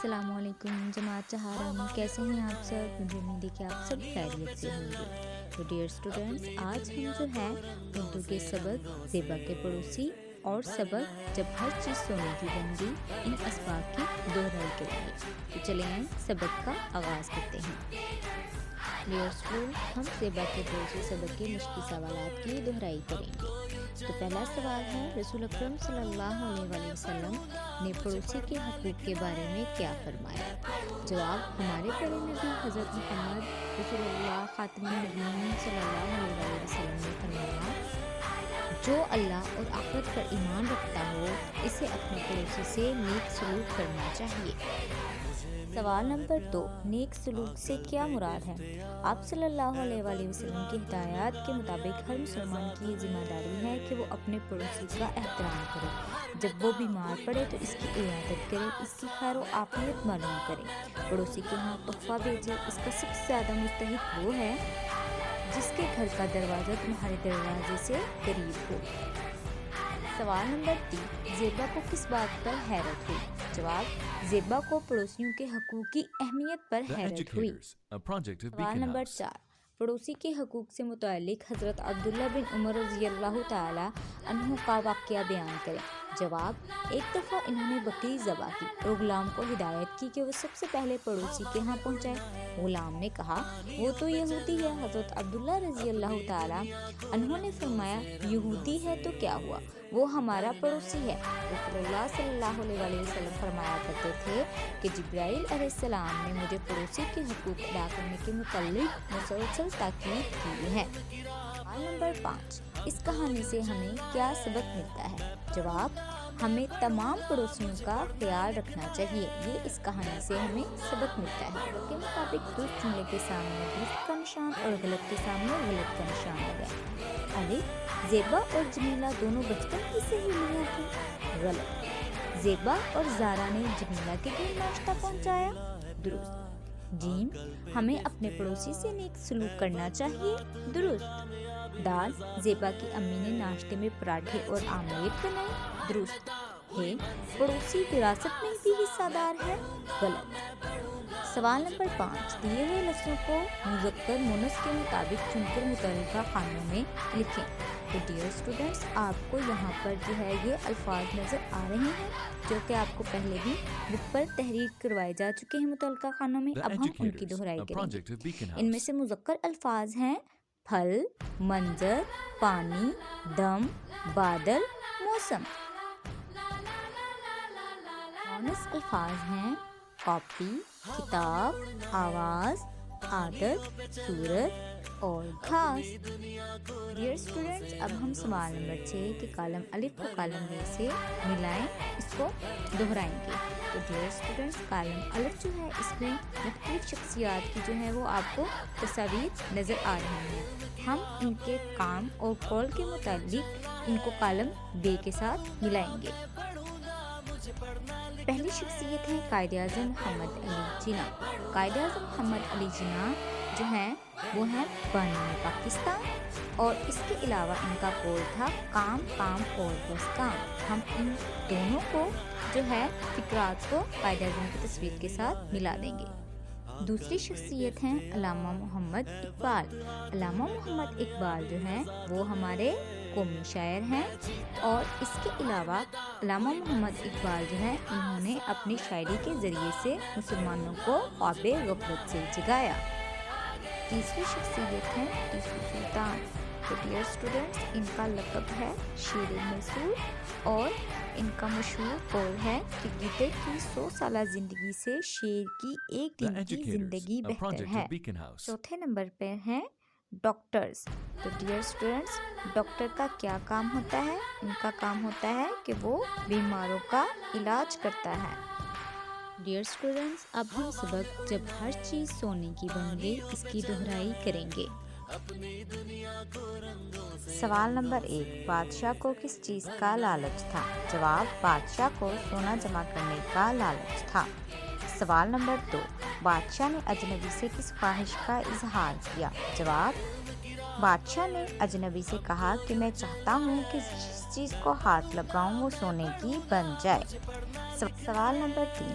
السلام علیکم جماعت چہارم، کیسے ہیں آپ سب؟ مجھے امید ہے کہ آپ سب خیریت سے ہوں گے۔ تو ڈیئر اسٹوڈنٹس، آج ہم جو ہے اردو کے سبق زیبا کے پڑوسی اور سبق جب ہر چیز سونے کی بن گئی ان اسباق کی دہرائی کریں گے۔ تو چلیں سبق کا آغاز کرتے ہیں۔ ڈیئر اسٹوڈنٹس، ہم زیبا کے پڑوسی سبق کے مشقی سوالات کی دہرائی کریں گے۔ تو پہلا سوال ہے، رسول اکرم صلی اللہ علیہ وسلم نے پڑوسی کے حقوق کے بارے میں کیا فرمایا؟ جواب، ہمارے پیارے نبی حضرت محمد رسول اللہ خاتم النبیین صلی اللہ علیہ وسلم نے فرمایا، جو اللہ اور آخرت پر ایمان رکھتا ہو اسے اپنے پڑوسی سے نیک سلوک کرنا چاہیے۔ سوال نمبر 2، نیک سلوک سے کیا مراد ہے؟ آپ صلی اللہ علیہ وآلہ وسلم کی ہدایات کے مطابق ہر مسلمان کی یہ ذمہ داری ہے کہ وہ اپنے پڑوسی کا احترام کرے، جب وہ بیمار پڑے تو اس کی عیادت کرے، اس کی خیر و عافیت معلوم کرے، پڑوسی کے ہاں تحفہ بھیجے۔ اس کا سب سے زیادہ مستحق وہ ہے جس کے گھر کا دروازہ تمہارے دروازے سے قریب ہو۔ سوال نمبر 3، زیبا کو کس بات پر حیرت ہوئی؟ جواب، زیبا کو پڑوسیوں کے حقوق کی اہمیت پر حیرت ہوئی۔ سوال نمبر 4، پڑوسی کے حقوق سے متعلق حضرت عبداللہ بن عمر رضی اللہ تعالی عنہ کا واقعہ بیان کریں۔ جواب، ایک دفعہ انہوں نے بکری ذبح کی اور غلام کو ہدایت کی کہ وہ سب سے پہلے پڑوسی کے ہاں پہنچائے۔ غلام نے کہا، وہ تو یہودی ہے۔ حضرت عبداللہ رضی اللہ تعالی عنہ نے فرمایا، یہودی ہے تو کیا ہوا، وہ ہمارا پڑوسی ہے۔ رسول اللہ صلی اللہ علیہ وسلم فرمایا کرتے تھے کہ جبرائیل علیہ السلام نے مجھے پڑوسی کے حقوق ادا کرنے کے متعلق مسلسل تاکید کی ہے۔ سوال نمبر 5، اس کہانی سے ہمیں کیا سبق ملتا ہے؟ جواب، ہمیں تمام پڑوسیوں کا خیال رکھنا چاہیے۔ یہ اس کہانی سے ہمیں سبق ملتا ہے۔ سبق کے مطابق درست جملے کے سامنے درست کا نشان اور غلط کے سامنے غلط کا نشان لگائیں۔ الف، زیبا اور جمیلہ دونوں بچپن کی سہیلیاں تھیں۔ غلط، زیبا اور زارا نے جمیلہ کے گھر ناشتہ پہنچایا۔ درست۔ جیم، ہمیں اپنے پڑوسی سے نیک سلوک کرنا چاہیے۔ درست۔ دال، زیبا کی امی نے ناشتے میں پراٹھے اور آملیٹ بنائے۔ درست۔ ہے، پڑوسی وراثت میں بھی حصہ دار ہے۔ غلط۔ سوال نمبر 5، دیے ہوئے لفظوں کو مذکر مونث کے مطابق چن کر متعلقہ خانوں میں لکھیں۔ تو ڈیئر اسٹوڈنٹس، آپ کو یہاں پر جو ہے یہ الفاظ نظر آ رہے ہیں جو کہ آپ کو پہلے بھی بک پر تحریر کروائے جا چکے ہیں متعلقہ خانوں میں۔ اب ہم ان کی دہرائی کریں گے۔ ان میں سے مذکر الفاظ ہیں پھل، منظر، پانی، دم، بادل، موسم۔ مونث الفاظ ہیں کاپی، کتاب، آواز، عادت، صورت اور گھاس۔ ڈیئر اسٹوڈنٹس، اب ہم سوال نمبر 6 کے کالم الف کو کالم ب سے ملائیں، اس کو دہرائیں گے۔ تو ڈیئر اسٹوڈنٹس، کالم الف جو ہے اس میں مختلف شخصیات کی جو ہے وہ آپ کو تصاویر نظر آ رہی ہیں۔ ہم ان کے کام اور قول کے متعلق ان کو کالم ب کے ساتھ ملائیں گے۔ پہلی شخصیت ہے قائد اعظم محمد علی جناح۔ قائد اعظم محمد علی جناح جو ہیں وہ ہیں بانی پاکستان، اور اس کے علاوہ ان کا قول تھا کام کام اور بس کام۔ ہم ان دونوں کو جو ہے فقرات کو قائد اعظم کی تصویر کے ساتھ ملا دیں گے۔ دوسری شخصیت ہیں علامہ محمد اقبال۔ علامہ محمد اقبال جو ہیں وہ ہمارے قومی شاعر ہیں، اور اس کے علاوہ علامہ محمد اقبال جو ہیں انہوں نے اپنی شاعری کے ذریعے سے مسلمانوں کو خواب غفلت سے جگایا۔ تیسری شخصیت ہے ٹیپو سلطان۔ تو ڈیئر اسٹوڈنٹس، ان کا لقب ہے شیر مصور، اور ان کا مشہور قول ہے کہ گدڑ کی 100 سالہ زندگی سے شیر کی ایک دن کی زندگی بہتر ہے۔ چوتھے نمبر پہ ہیں ڈاکٹرز۔ تو ڈیئر اسٹوڈنٹس، ڈاکٹر کا کیا کام ہوتا ہے؟ ان کا کام ہوتا ہے کہ وہ بیماروں کا علاج کرتا ہے۔ ڈیئر اسٹوڈنٹس، اب ہم سبق جب ہر چیز سونے کی بن گئی اس کی دہرائی کریں گے۔ سوال نمبر 1، بادشاہ کو کس چیز کا لالچ تھا؟ جواب، بادشاہ کو سونا جمع کرنے کا لالچ تھا۔ سوال نمبر 2، بادشاہ نے اجنبی سے کس خواہش کا اظہار کیا؟ جواب، بادشاہ نے اجنبی سے کہا کہ میں چاہتا ہوں کہ جس چیز کو ہاتھ لگاؤں وہ سونے کی بن جائے۔ سوال نمبر 3،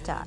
4,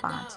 5,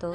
2,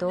2,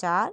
4,